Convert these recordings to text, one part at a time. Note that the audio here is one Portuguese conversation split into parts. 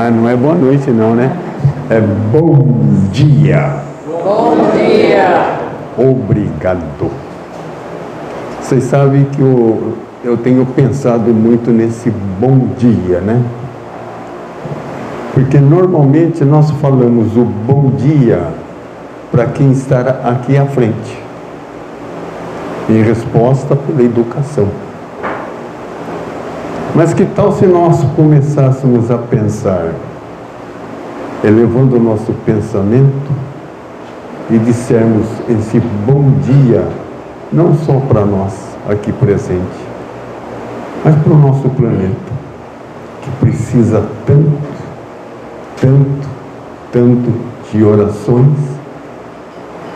Ah, não é boa noite não, né? É bom dia. Bom dia. Obrigado. Vocês sabem que eu tenho pensado muito nesse bom dia, né? Porque normalmente nós falamos o bom dia para quem está aqui à frente, em resposta pela educação. Mas que tal se nós começássemos a pensar, elevando o nosso pensamento e dissermos esse bom dia, não só para nós aqui presente, mas para o nosso planeta, que precisa tanto de orações,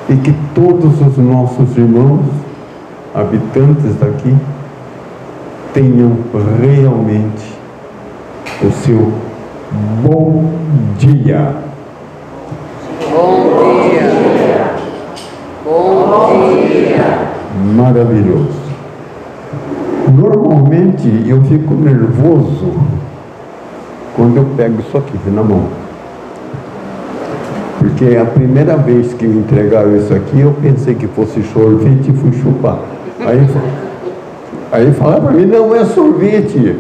e que todos os nossos irmãos, habitantes daqui, tenham realmente o seu bom dia. Bom dia. Bom dia. Maravilhoso. Normalmente eu fico nervoso quando eu pego isso aqui na mão. Porque a primeira vez que me entregaram isso aqui, eu pensei que fosse sorvete e fui chupar. Aí falaram para mim, não é sorvete,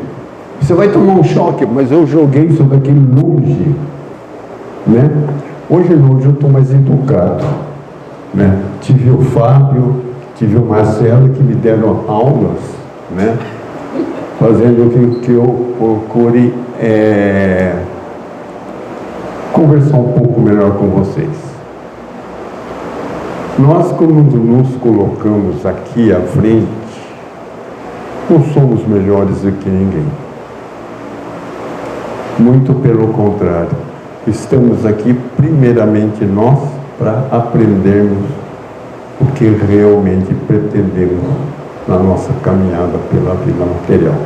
você vai tomar um choque, mas eu joguei isso daqui longe, né? Hoje eu estou mais educado, né? Tive o Fábio, tive o Marcelo que me deram aulas, né? Fazendo que eu procure conversar um pouco melhor com vocês. Nós, quando nos colocamos aqui à frente, não somos melhores do que ninguém. Muito pelo contrário. Estamos aqui, primeiramente, nós, para aprendermos o que realmente pretendemos na nossa caminhada pela vida material.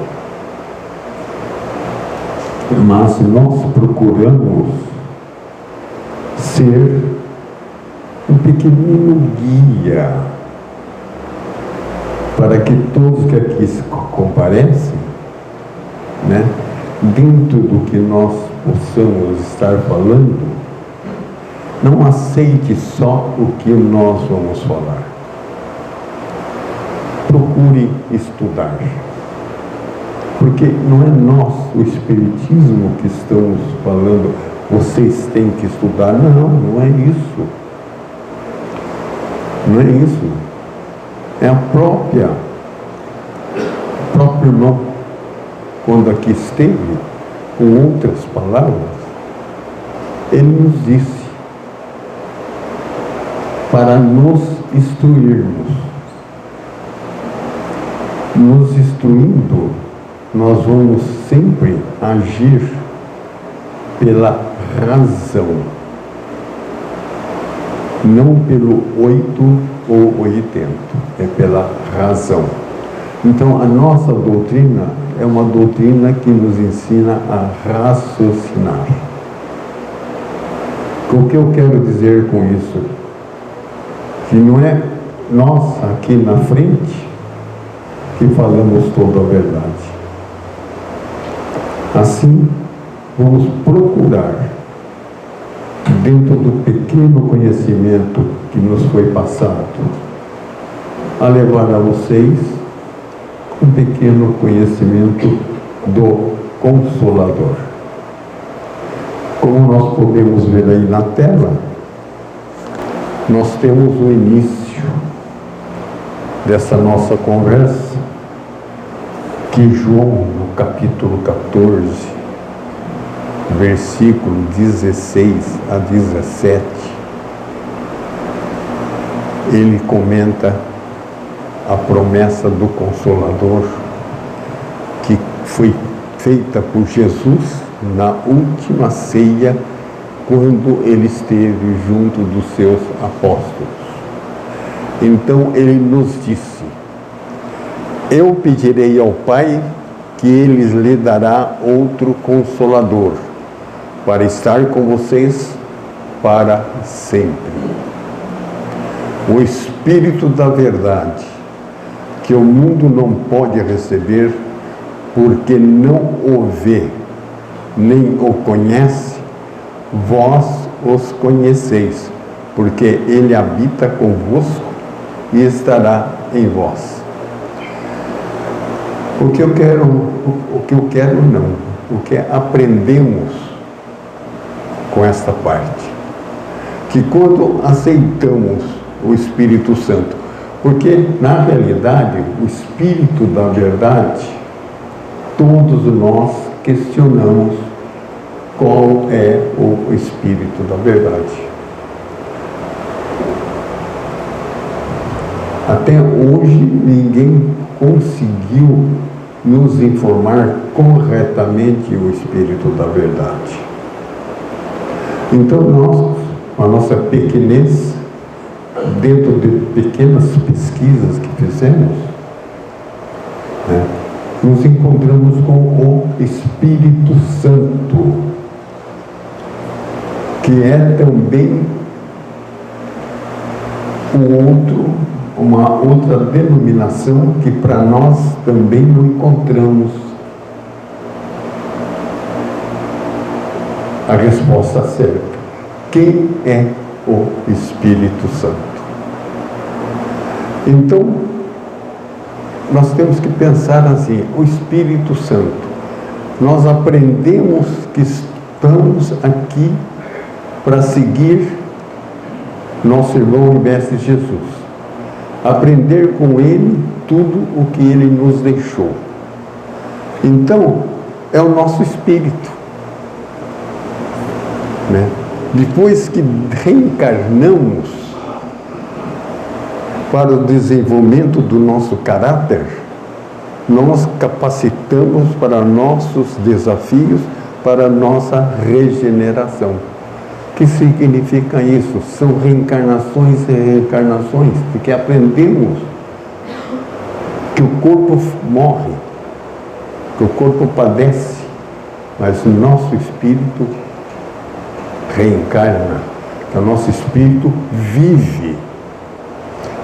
Mas nós procuramos ser um pequenino guia para que todos que aqui comparecem, né, dentro do que nós possamos estar falando, não aceite só o que nós vamos falar. Procure estudar. Porque não é nós, o Espiritismo, que estamos falando, vocês têm que estudar. Não é isso. Não é isso. É o próprio irmão, quando aqui esteve, com outras palavras, ele nos disse para nos instruirmos. Nos instruindo, nós vamos sempre agir pela razão, não pelo 8 ou 80, é pela razão. Então a nossa doutrina é uma doutrina que nos ensina a raciocinar. O que eu quero dizer com isso? Que não é nós aqui na frente que falamos toda a verdade. Assim, vamos procurar, dentro do pequeno conhecimento que nos foi passado, a levar a vocês um pequeno conhecimento do Consolador. Como nós podemos ver aí na tela, nós temos o início dessa nossa conversa, que João, no capítulo 14, versículo 16 a 17, ele comenta a promessa do Consolador que foi feita por Jesus na última ceia, quando ele esteve junto dos seus apóstolos. Então ele nos disse: eu pedirei ao Pai que ele lhe dará outro Consolador, para estar com vocês para sempre. O Espírito da verdade, que o mundo não pode receber, porque não o vê nem o conhece, vós os conheceis, porque ele habita convosco e estará em vós. O que aprendemos com esta parte, que quando aceitamos o Espírito Santo, porque na realidade o Espírito da verdade, todos nós questionamos qual é o Espírito da verdade. Até hoje ninguém conseguiu nos informar corretamente o Espírito da verdade. Então nós, com a nossa pequenez, dentro de pequenas pesquisas que fizemos, né, nos encontramos com o Espírito Santo, que é também uma outra denominação que para nós também não encontramos a resposta certa. Quem é o Espírito Santo? Então, nós temos que pensar assim, o Espírito Santo, nós aprendemos que estamos aqui para seguir nosso irmão e mestre Jesus, aprender com ele tudo o que ele nos deixou. Então, é o nosso espírito, né? Depois que reencarnamos para o desenvolvimento do nosso caráter, nós capacitamos para nossos desafios, para nossa regeneração. O que significa isso? São reencarnações e reencarnações, porque aprendemos que o corpo morre, que o corpo padece, mas o nosso espírito reencarna, que o nosso espírito vive.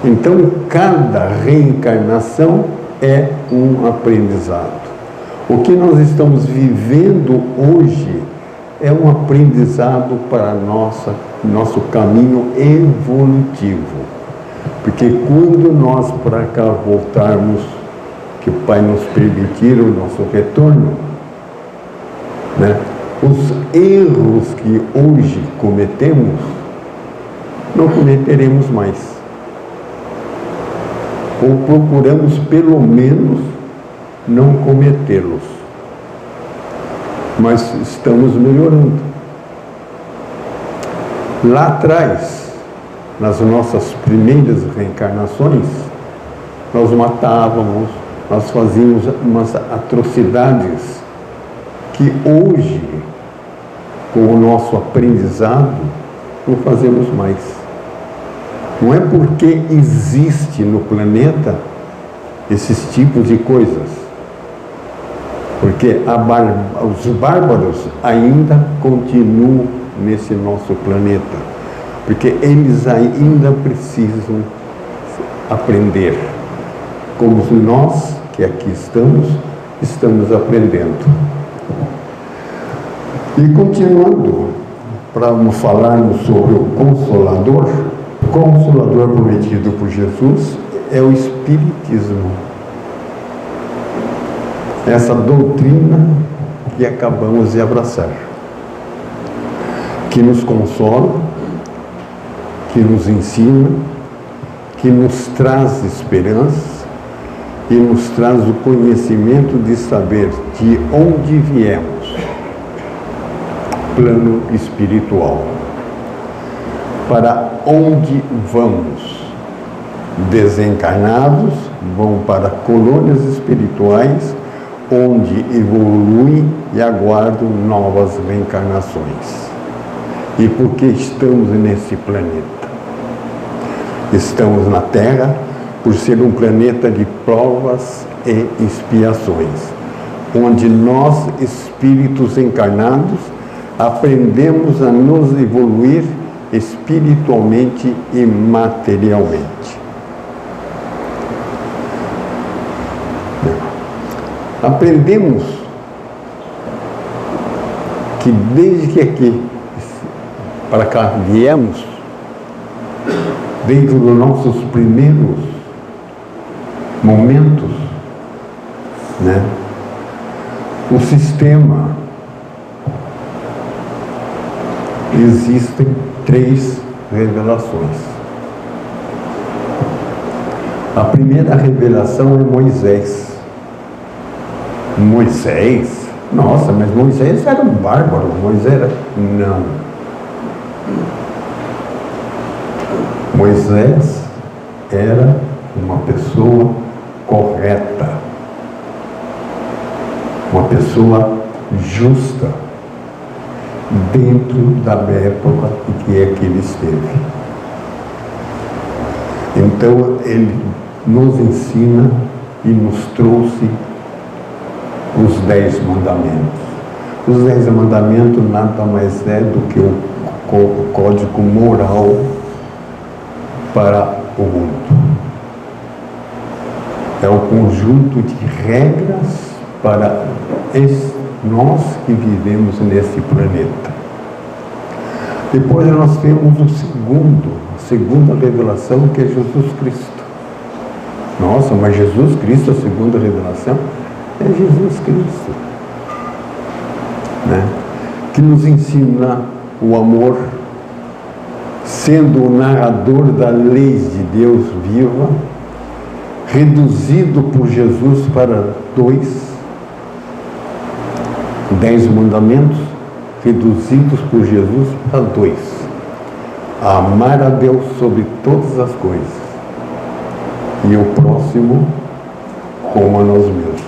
Então, cada reencarnação é um aprendizado. O que nós estamos vivendo hoje é um aprendizado para nosso caminho evolutivo. Porque quando nós para cá voltarmos, que o Pai nos permitir o nosso retorno, né, os erros que hoje cometemos, não cometeremos mais. Ou procuramos pelo menos não cometê-los. Mas estamos melhorando. Lá atrás, nas nossas primeiras reencarnações, nós matávamos, nós fazíamos umas atrocidades que hoje, com o nosso aprendizado, não fazemos mais. Não é porque existe no planeta esses tipos de coisas. Porque os bárbaros ainda continuam nesse nosso planeta. Porque eles ainda precisam aprender. Como nós, que aqui estamos aprendendo. E continuando, para falarmos sobre o Consolador prometido por Jesus é o Espiritismo. Essa doutrina que acabamos de abraçar, que nos consola, que nos ensina, que nos traz esperança e nos traz o conhecimento de saber de onde viemos, plano espiritual, para onde vamos. Desencarnados vão para colônias espirituais, onde evoluem e aguardam novas reencarnações. E por que estamos nesse planeta? Estamos na Terra por ser um planeta de provas e expiações, onde nós, espíritos encarnados, aprendemos a nos evoluir espiritualmente e materialmente. Aprendemos que desde que aqui para cá viemos, desde os nossos primeiros momentos, né, o sistema, existem 3 revelações. A primeira revelação é Moisés. Moisés? Nossa, mas Moisés era um bárbaro. Moisés era... Não. Moisés era uma pessoa correta. Uma pessoa justa dentro da época em que ele esteve. Então, ele nos ensina e nos trouxe os 10 mandamentos. Os 10 mandamentos nada mais é do que o código moral para o mundo. É o conjunto de regras para nós que vivemos nesse planeta. Depois nós temos a segunda revelação, que é Jesus Cristo. Nossa, mas Jesus Cristo, a segunda revelação, é Jesus Cristo, né? Que nos ensina o amor, sendo o narrador da lei de Deus viva, reduzido por Jesus para 10 mandamentos, reduzidos por Jesus para 2. Amar a Deus sobre todas as coisas e o próximo como a nós mesmos.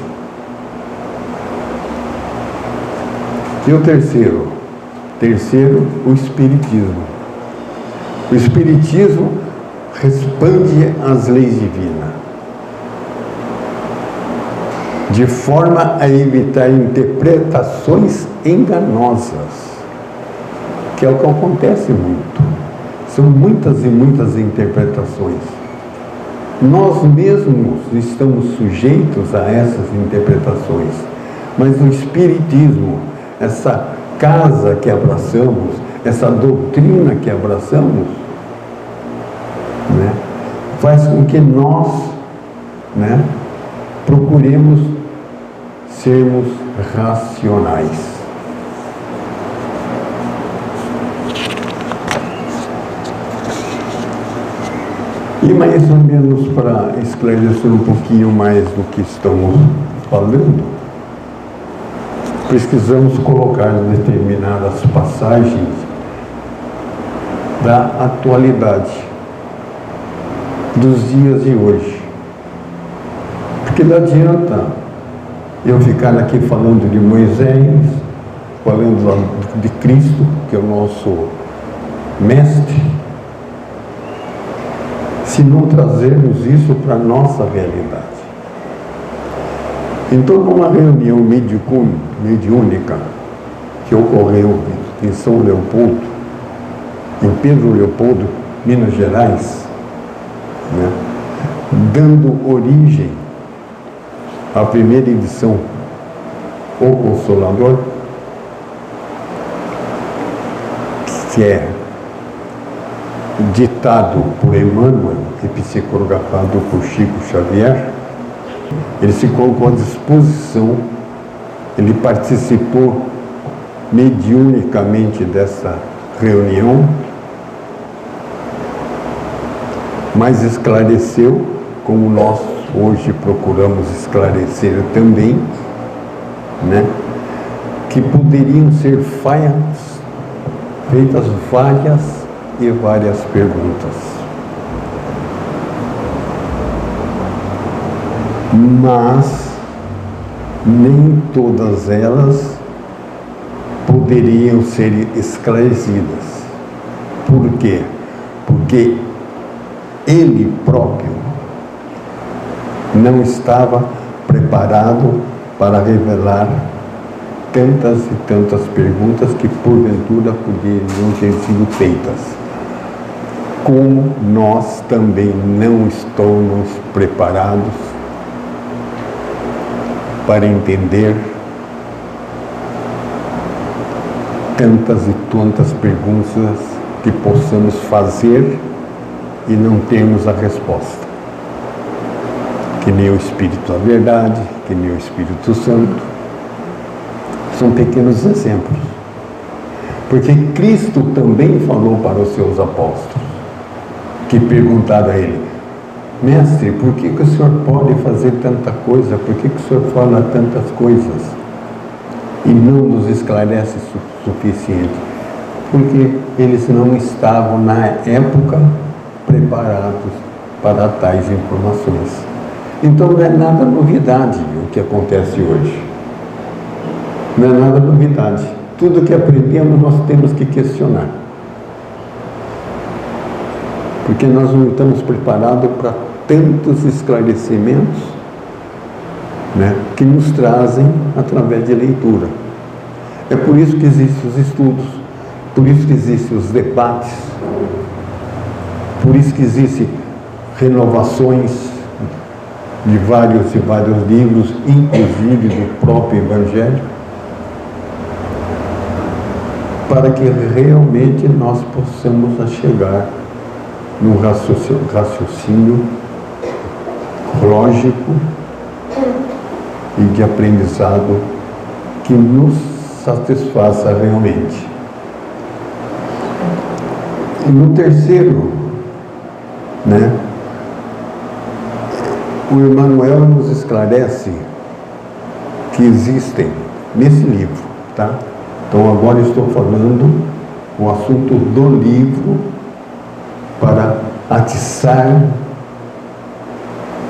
E o terceiro? O Espiritismo. O Espiritismo responde às leis divinas, de forma a evitar interpretações enganosas, que é o que acontece muito. São muitas e muitas interpretações. Nós mesmos estamos sujeitos a essas interpretações, mas o Espiritismo, essa casa que abraçamos, essa doutrina que abraçamos, né, faz com que nós, né, procuremos sermos racionais. E mais ou menos para esclarecer um pouquinho mais do que estamos falando, precisamos colocar determinadas passagens da atualidade, dos dias de hoje. Porque não adianta eu ficar aqui falando de Moisés, falando de Cristo, que é o nosso mestre, se não trazermos isso para a nossa realidade. Então, numa reunião mediúnica que ocorreu em São Leopoldo, em Pedro Leopoldo, Minas Gerais, né, dando origem à primeira edição, O Consolador, que é ditado por Emmanuel e psicografado por Chico Xavier. Ele se colocou à disposição, ele participou mediunicamente dessa reunião, mas esclareceu, como nós hoje procuramos esclarecer também, né, que poderiam ser feitas várias perguntas. Mas nem todas elas poderiam ser esclarecidas. Por quê? Porque ele próprio não estava preparado para revelar tantas e tantas perguntas que porventura poderiam ter sido feitas. Como nós também não estamos preparados para entender tantas e tantas perguntas que possamos fazer e não termos a resposta. Que nem o Espírito da Verdade, que nem o Espírito Santo. São pequenos exemplos. Porque Cristo também falou para os seus apóstolos, que perguntaram a ele: Mestre, por que o Senhor pode fazer tanta coisa? Por que o Senhor fala tantas coisas? E não nos esclarece o suficiente? Porque eles não estavam, na época, preparados para tais informações. Então não é nada novidade o que acontece hoje. Não é nada novidade. Tudo que aprendemos nós temos que questionar. Porque nós não estamos preparados para tantos esclarecimentos, né, que nos trazem através de leitura. É por isso que existem os estudos, por isso que existem os debates, por isso que existem renovações de vários e vários livros, inclusive do próprio Evangelho, para que realmente nós possamos chegar num raciocínio lógico e de aprendizado que nos satisfaça realmente. E no terceiro, né, o Emmanuel nos esclarece que existem nesse livro, tá? Então agora estou falando o assunto do livro para atiçar,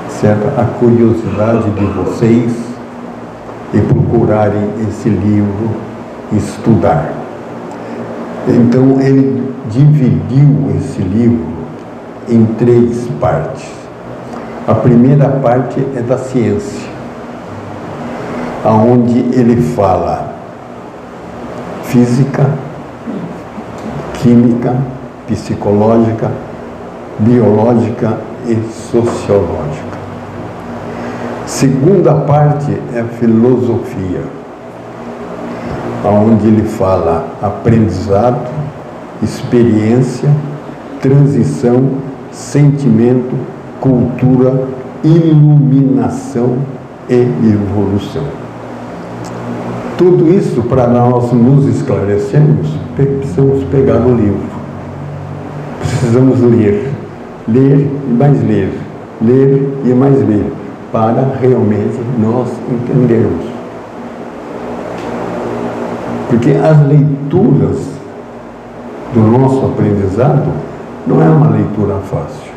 certo, a curiosidade de vocês e procurarem esse livro estudar. Então ele dividiu esse livro em 3 partes. A primeira parte é da ciência, aonde ele fala física, química, psicológica, biológica e sociológica. Segunda parte é a filosofia, onde ele fala aprendizado, experiência, transição, sentimento, cultura, iluminação e evolução. Tudo isso, para nós nos esclarecermos, precisamos pegar o livro. Precisamos ler e mais ler e mais ler, para realmente nós entendermos. Porque as leituras do nosso aprendizado não é uma leitura fácil.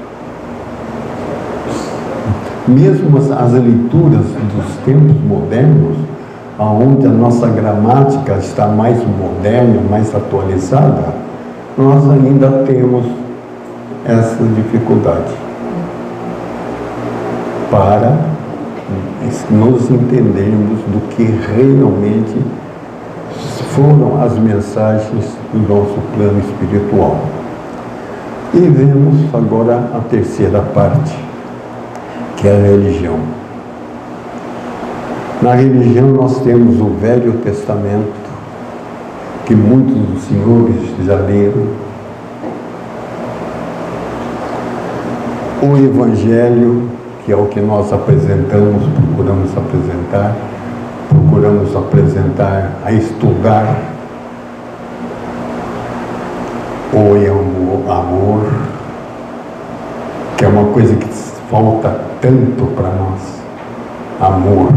Mesmo as leituras dos tempos modernos, onde a nossa gramática está mais moderna, mais atualizada, nós ainda temos essa dificuldade para nos entendermos do que realmente foram as mensagens do nosso plano espiritual. E vemos agora a terceira parte, que é a religião. Na religião nós temos o Velho Testamento, que muitos dos senhores já leram, o Evangelho, que é o que nós apresentamos, procuramos apresentar, a estudar o amor, que é uma coisa que falta tanto para nós, amor,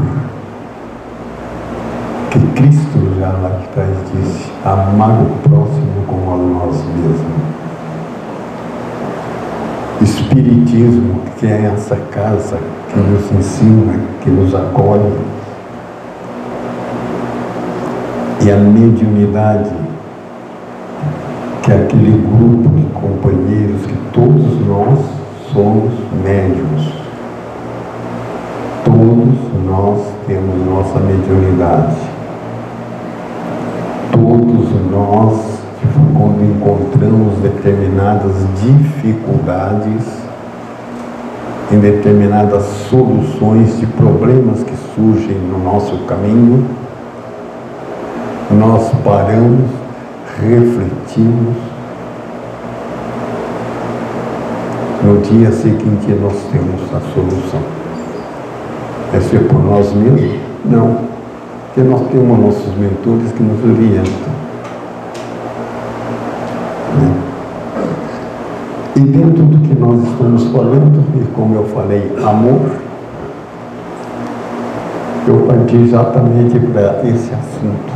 que Cristo já lá atrás disse, amar o próximo como a nós mesmos. Espiritismo, que é essa casa que nos ensina, que nos acolhe, e a mediunidade, que é aquele grupo de companheiros que todos nós somos médiuns. Todos nós temos nossa mediunidade. Todos nós, quando encontramos determinadas dificuldades, em determinadas soluções de problemas que surgem no nosso caminho, nós paramos refletimos, no dia seguinte nós temos a solução. É ser por nós mesmos? Não. Porque nós temos nossos mentores que nos orientam. E dentro do que nós estamos falando, e como eu falei, amor, eu parti exatamente para esse assunto.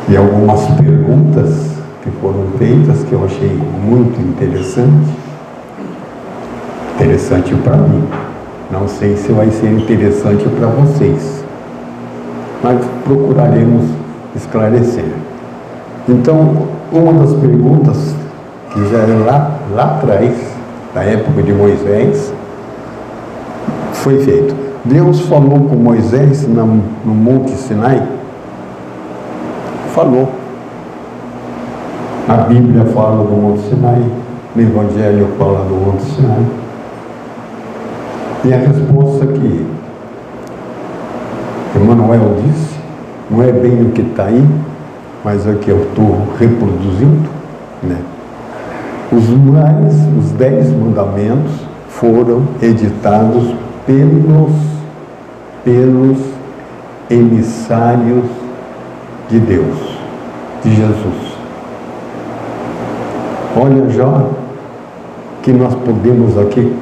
E algumas perguntas que foram feitas que eu achei muito interessante para mim. Não sei se vai ser interessante para vocês, mas procuraremos esclarecer. Então, uma das perguntas que já era lá atrás, na época de Moisés, foi feito. Deus falou com Moisés no Monte Sinai? Falou. A Bíblia fala do Monte Sinai, o Evangelho fala do Monte Sinai. E a resposta que Emmanuel disse, não é bem o que está aí, mas é que eu estou reproduzindo, né? Os 10 mandamentos foram editados pelos emissários de Deus, de Jesus. Olha já que nós podemos aqui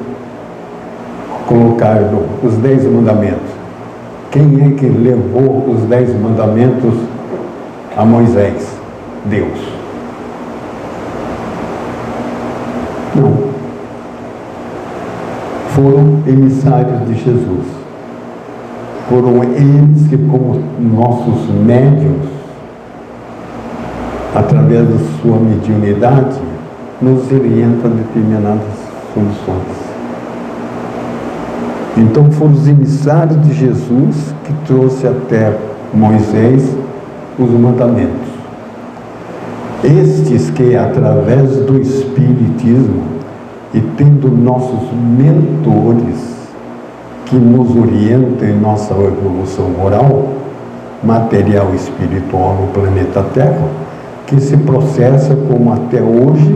colocar os 10 mandamentos. Quem é que levou os 10 mandamentos a Moisés? Deus. Não. Foram emissários de Jesus. Foram eles que, como nossos médiuns, através da sua mediunidade, nos orientam a determinadas soluções. Então foram os emissários de Jesus que trouxe até Moisés os mandamentos. Estes que, através do Espiritismo e tendo nossos mentores que nos orientam em nossa evolução moral, material e espiritual no planeta Terra, que se processa como até hoje,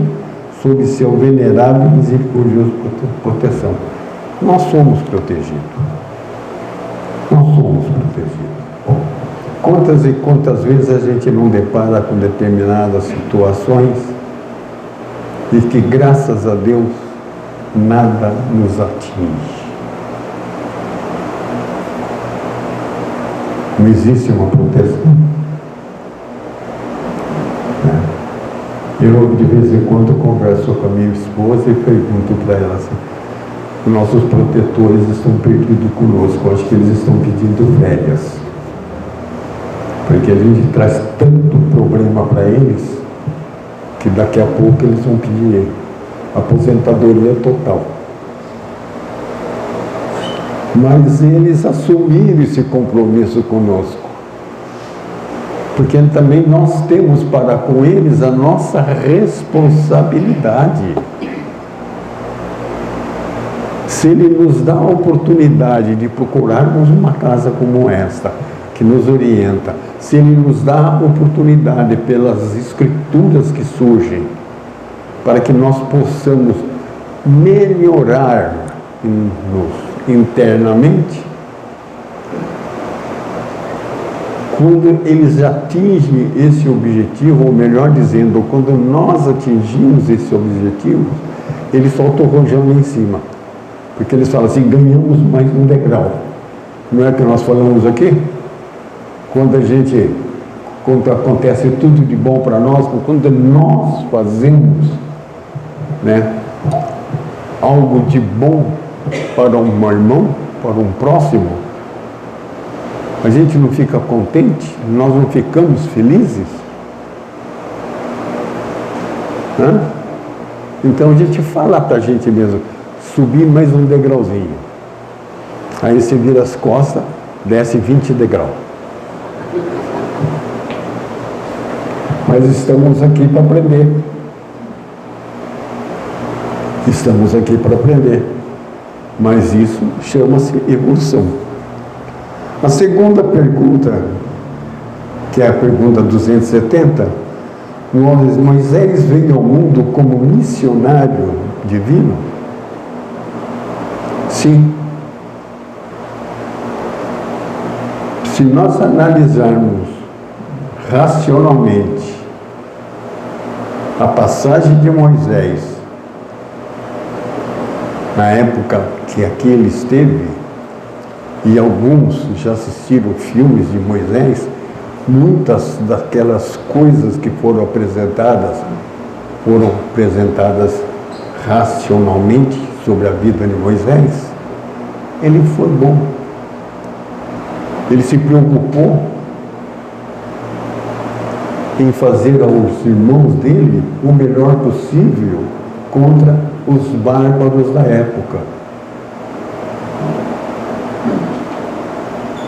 sob seu venerável e misericordioso proteção. Nós somos protegidos. Nós somos protegidos. Quantas e quantas vezes a gente não depara com determinadas situações e que, graças a Deus, nada nos atinge. Não existe uma proteção. Eu, de vez em quando, converso com a minha esposa e pergunto para ela assim: nossos protetores estão perdidos conosco, acho que eles estão pedindo férias. Porque a gente traz tanto problema para eles que daqui a pouco eles vão pedir aposentadoria total. Mas eles assumiram esse compromisso conosco. Porque também nós temos para com eles a nossa responsabilidade. Se ele nos dá a oportunidade de procurarmos uma casa como esta, que nos orienta, se ele nos dá a oportunidade pelas escrituras que surgem, para que nós possamos melhorar-nos internamente, quando eles atingem esse objetivo, ou melhor dizendo, quando nós atingimos esse objetivo, eles soltam o rojão lá em cima. Porque eles falam assim: ganhamos mais um degrau. Não é que nós falamos aqui? Quando acontece tudo de bom para nós, quando nós fazemos, né, algo de bom para um irmão, para um próximo, a gente não fica contente? Nós não ficamos felizes? Hã? Então a gente fala para a gente mesmo: subir mais um degrauzinho. Aí você vira as costas, desce 20 degraus. Mas estamos aqui para aprender. Estamos aqui para aprender. Mas isso chama-se evolução. A segunda pergunta, que é a pergunta 270, Moisés veio ao mundo como missionário divino? Sim. Se nós analisarmos racionalmente a passagem de Moisés na época que aqui ele esteve, e alguns já assistiram filmes de Moisés, muitas daquelas coisas que foram apresentadas racionalmente sobre a vida de Moisés. Ele foi bom. Ele se preocupou em fazer aos irmãos dele o melhor possível contra os bárbaros da época.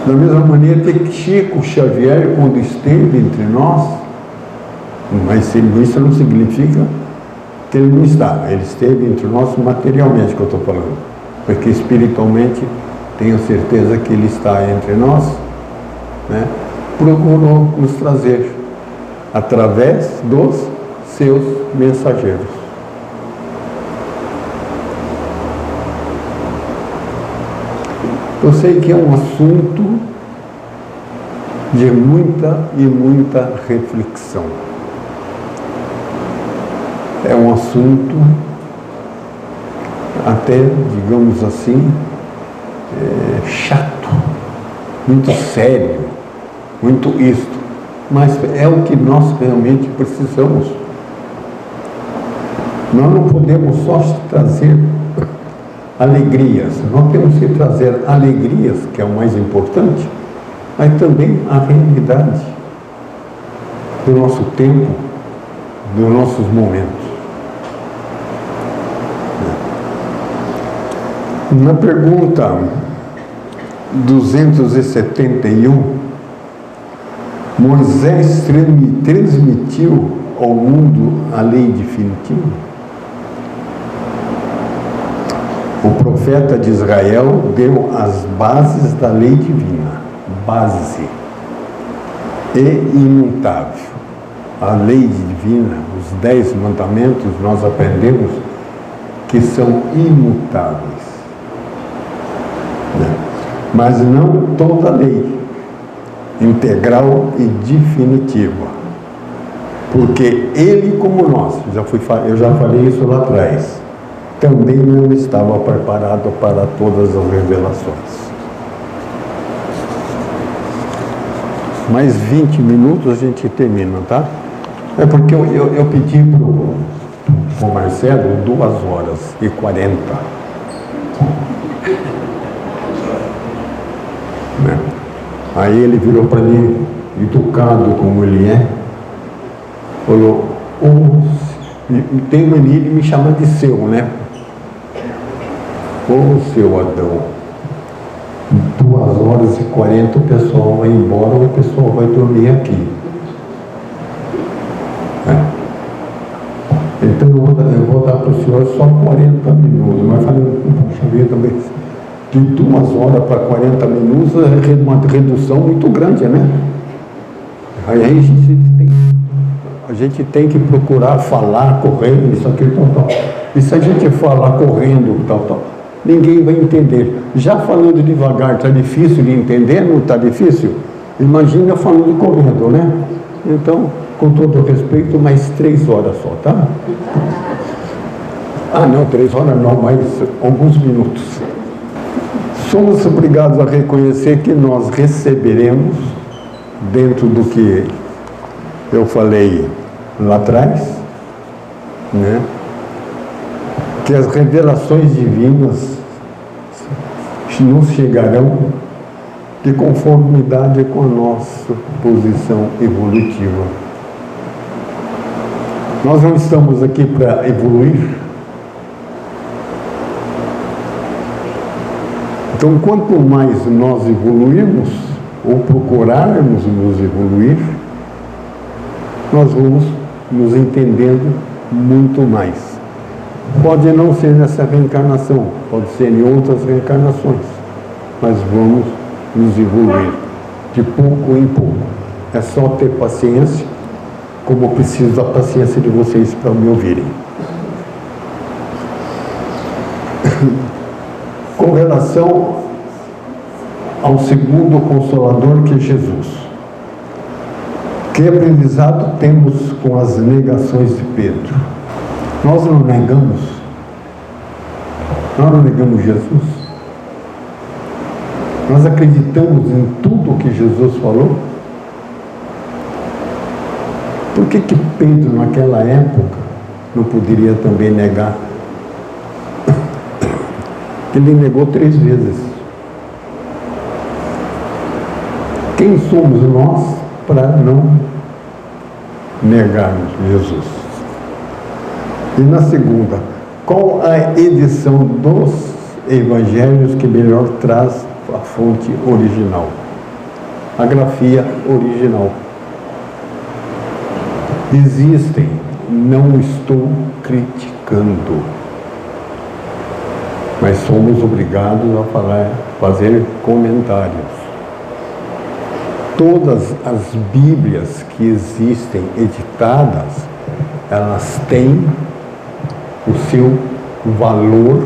Da mesma maneira que Chico Xavier, quando esteve entre nós, mas isso não significa que ele não está. Ele esteve entre nós materialmente, que eu estou falando. Porque espiritualmente, tenho certeza que ele está entre nós, né? Procurou nos trazer através dos seus mensageiros. Eu sei que é um assunto de muita e muita reflexão. É um assunto até, digamos assim, chato, muito sério, muito isto, mas é o que nós realmente precisamos. Nós não podemos só trazer alegrias, nós temos que trazer alegrias, que é o mais importante, mas também a realidade do nosso tempo, dos nossos momentos. Na pergunta 271, Moisés transmitiu ao mundo a lei definitiva? O profeta de Israel deu as bases da lei divina, base e imutável. A lei divina, os 10 mandamentos, nós aprendemos que são imutáveis. Mas não toda a lei, integral e definitiva. Porque ele, como nós, eu já falei isso lá atrás, também não estava preparado para todas as revelações. Mais 20 minutos a gente termina, tá? É porque eu pedi pro Marcelo 2h40. Né? Aí ele virou para mim, educado como ele é, falou, tem mania de me chamar de seu, né? Ô seu Adão, 2h40 o pessoal vai embora ou o pessoal vai dormir aqui. Então eu vou dar para o senhor só 40 minutos, mas falei, poxa vida, também de 2 horas para 40 minutos é uma redução muito grande, né? Aí a gente tem que procurar falar correndo, isso aqui, tal. E se a gente falar correndo, tal, ninguém vai entender. Já falando devagar, está difícil de entender, não está difícil? Imagina falando correndo, né? Então, com todo respeito, mais 3 horas só, tá? Ah, não, 3 horas não, mais alguns minutos. Somos obrigados a reconhecer que nós receberemos, dentro do que eu falei lá atrás, né, que as revelações divinas nos chegarão de conformidade com a nossa posição evolutiva. Nós não estamos aqui para evoluir. Então, quanto mais nós evoluirmos, ou procurarmos nos evoluir, nós vamos nos entendendo muito mais. Pode não ser nessa reencarnação, pode ser em outras reencarnações, mas vamos nos evoluir de pouco em pouco. É só ter paciência como eu preciso da paciência de vocês para me ouvirem. Com relação ao segundo Consolador, que é Jesus, que aprendizado temos com as negações de Pedro? Nós não negamos Jesus? Nós acreditamos em tudo o que Jesus falou? Por que Pedro, naquela época, não poderia também negar? Ele negou 3 vezes. Quem somos nós para não negarmos Jesus? E na segunda, qual a edição dos evangelhos que melhor traz a fonte original? A grafia original. Existem, não estou criticando, mas somos obrigados a fazer comentários. Todas as Bíblias que existem editadas, elas têm o seu valor,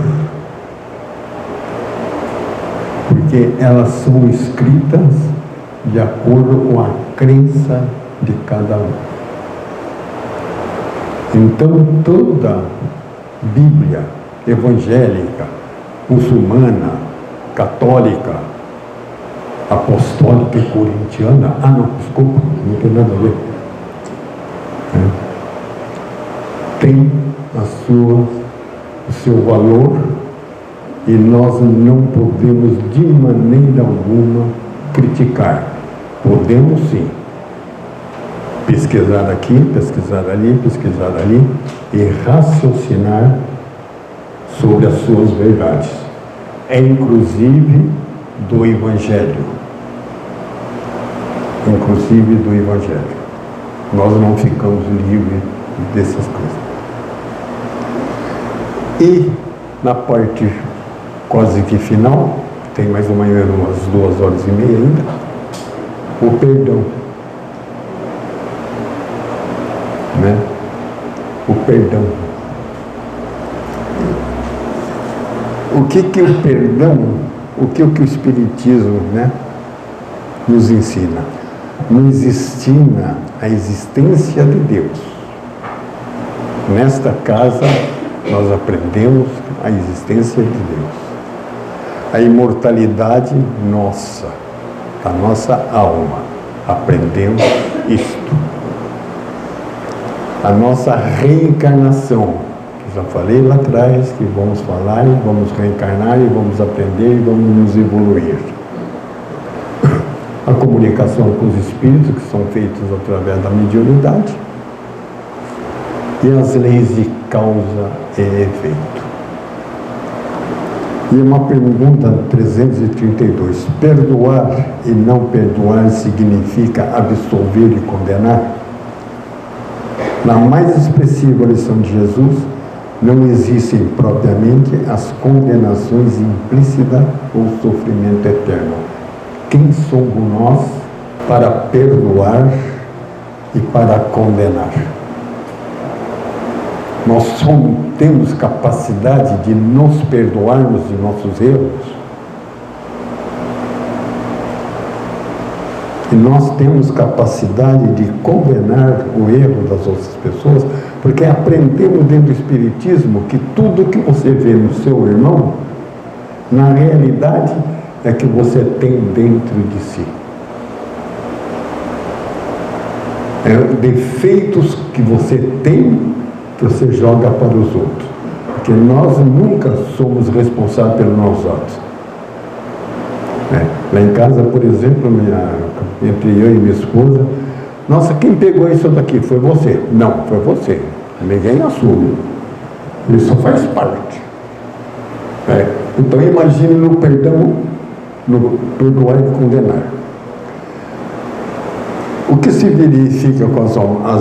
porque elas são escritas de acordo com a crença de cada um. Então, toda Bíblia evangélica, muçulmana, católica, apostólica e corintiana, desculpa, não tem nada a ver, tem o seu valor, e nós não podemos de maneira alguma criticar. Podemos sim pesquisar aqui, pesquisar ali e raciocinar sobre as suas verdades, inclusive do Evangelho. Nós não ficamos livres dessas coisas. E na parte quase que final, tem mais ou menos umas 2h30 ainda, o perdão. O perdão. O que o perdão, o que o Espiritismo, nos ensina? Nos ensina a existência de Deus. Nesta casa, nós aprendemos a existência de Deus. A imortalidade nossa, da nossa alma. Aprendemos isto. A nossa reencarnação, que já falei lá atrás, que vamos falar, e vamos reencarnar, e vamos aprender, e vamos nos evoluir. A comunicação com os espíritos, que são feitos através da mediunidade, e as leis de causa e efeito. E uma pergunta 332. Perdoar e não perdoar significa absolver e condenar? Na mais expressiva lição de Jesus, não existem propriamente as condenações implícitas ou sofrimento eterno. Quem somos nós para perdoar e para condenar? Nós temos capacidade de nos perdoarmos de nossos erros? E nós temos capacidade de condenar o erro das outras pessoas, porque aprendemos dentro do Espiritismo que tudo que você vê no seu irmão, na realidade, é que você tem dentro de si. Defeitos que você tem, que você joga para os outros. Porque nós nunca somos responsáveis pelos nossos atos. Lá em casa, por exemplo, entre eu e minha esposa, nossa, quem pegou isso daqui? Foi você? Não, foi você. Ninguém assume. Isso faz parte. Então imagine no perdão, no perdoar e condenar. O que se verifica com as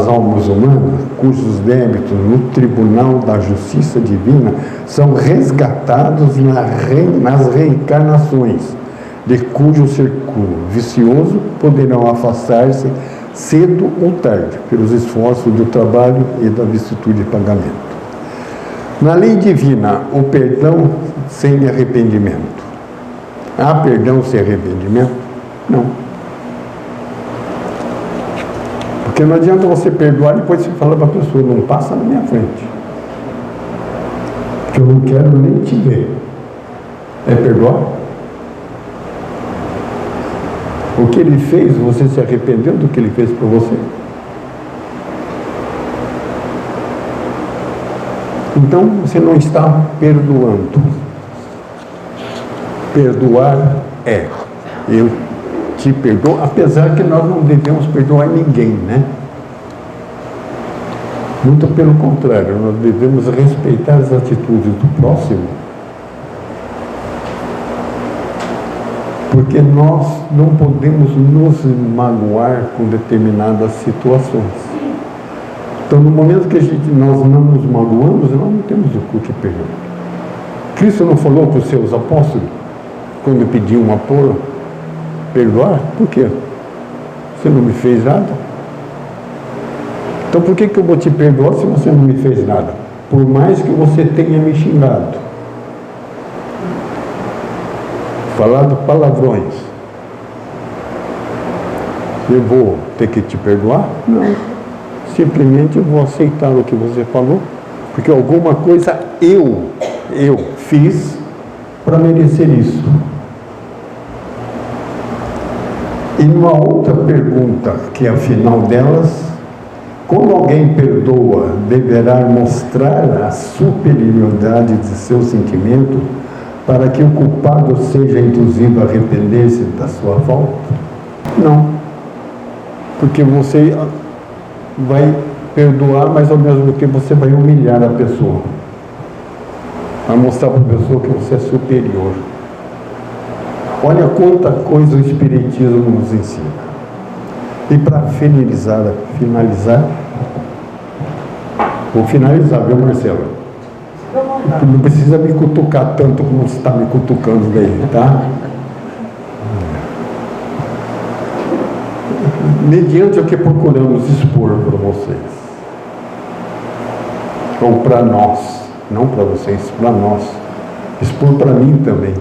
almas humanas, cujos débitos no tribunal da justiça divina são resgatados nas reencarnações, de cujo círculo vicioso poderão afastar-se cedo ou tarde, pelos esforços do trabalho e da vicissitude de pagamento. Na lei divina, o perdão sem arrependimento. Há perdão sem arrependimento? Não. Porque não adianta você perdoar e depois você fala para a pessoa, não passa na minha frente, que eu não quero nem te ver. É perdoar? O que ele fez, você se arrependeu do que ele fez por você? Então, você não está perdoando. Perdoar é, eu te perdoo, apesar que nós não devemos perdoar ninguém, né? Muito pelo contrário, nós devemos respeitar as atitudes do próximo, porque nós não podemos nos magoar com determinadas situações. Então, no momento que nós não nos magoamos, nós não temos o que perdoar. Cristo não falou para os seus apóstolos, quando pediam um apoio, perdoar? Por quê? Você não me fez nada? Então, por que eu vou te perdoar se você não me fez nada? Por mais que você tenha me xingado, falado palavrões, eu vou ter que te perdoar? Não. Simplesmente eu vou aceitar o que você falou, porque alguma coisa eu fiz para merecer isso. E numa outra pergunta, que é a final delas, quando alguém perdoa, deverá mostrar a superioridade de seu sentimento para que o culpado seja induzido a arrepender-se da sua falta? Não. Porque você vai perdoar, mas ao mesmo tempo você vai humilhar a pessoa. Vai mostrar para a pessoa que você é superior. Olha quanta coisa o Espiritismo nos ensina. E para finalizar, vou finalizar, viu, Marcelo? Não precisa me cutucar tanto como você está me cutucando daí, tá? Mediante o que procuramos expor para vocês. Ou para nós, não para vocês, para nós. Expor para mim também.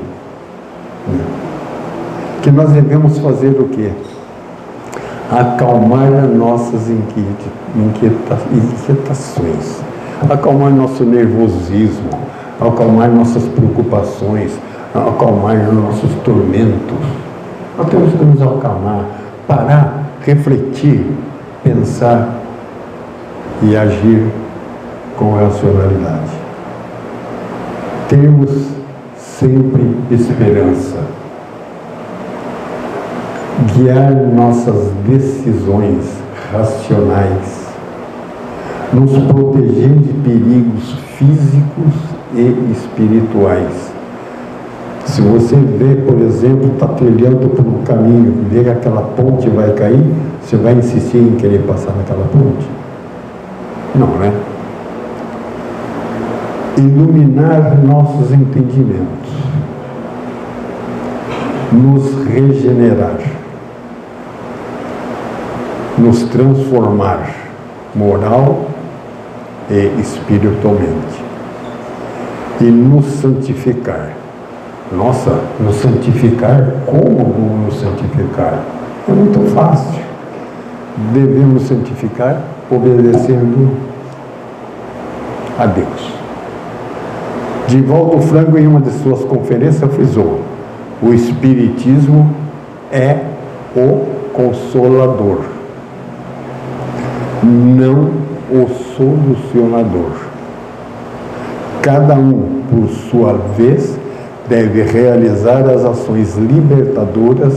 Que nós devemos fazer o quê? Acalmar nossas inquietações, acalmar nosso nervosismo, acalmar nossas preocupações, acalmar nossos tormentos. Nós temos que nos acalmar, parar, refletir, pensar e agir com racionalidade. Temos sempre esperança. Guiar nossas decisões racionais, nos proteger de perigos físicos e espirituais. Se você vê, por exemplo, está trilhando por um caminho, vê que aquela ponte vai cair, você vai insistir em querer passar naquela ponte? Não, né? Iluminar nossos entendimentos, nos regenerar, nos transformar moral e espiritualmente e nos santificar. Nossa, nos santificar? Como nos santificar? É muito fácil. Devemos santificar obedecendo a Deus. Divaldo Franco, em uma de suas conferências, frisou: o Espiritismo é o Consolador, não o solucionador. Cada um, por sua vez, deve realizar as ações libertadoras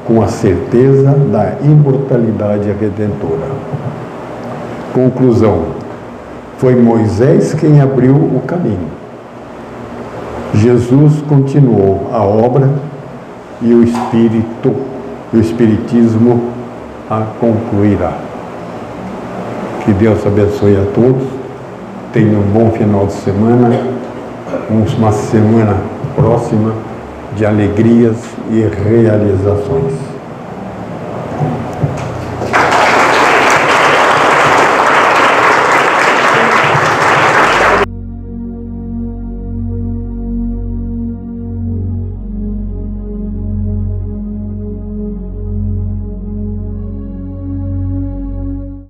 com a certeza da imortalidade redentora. Conclusão: foi Moisés quem abriu o caminho. Jesus continuou a obra e o Espiritismo a concluirá. Que Deus abençoe a todos. Tenham um bom final de semana, uma semana próxima de alegrias e realizações.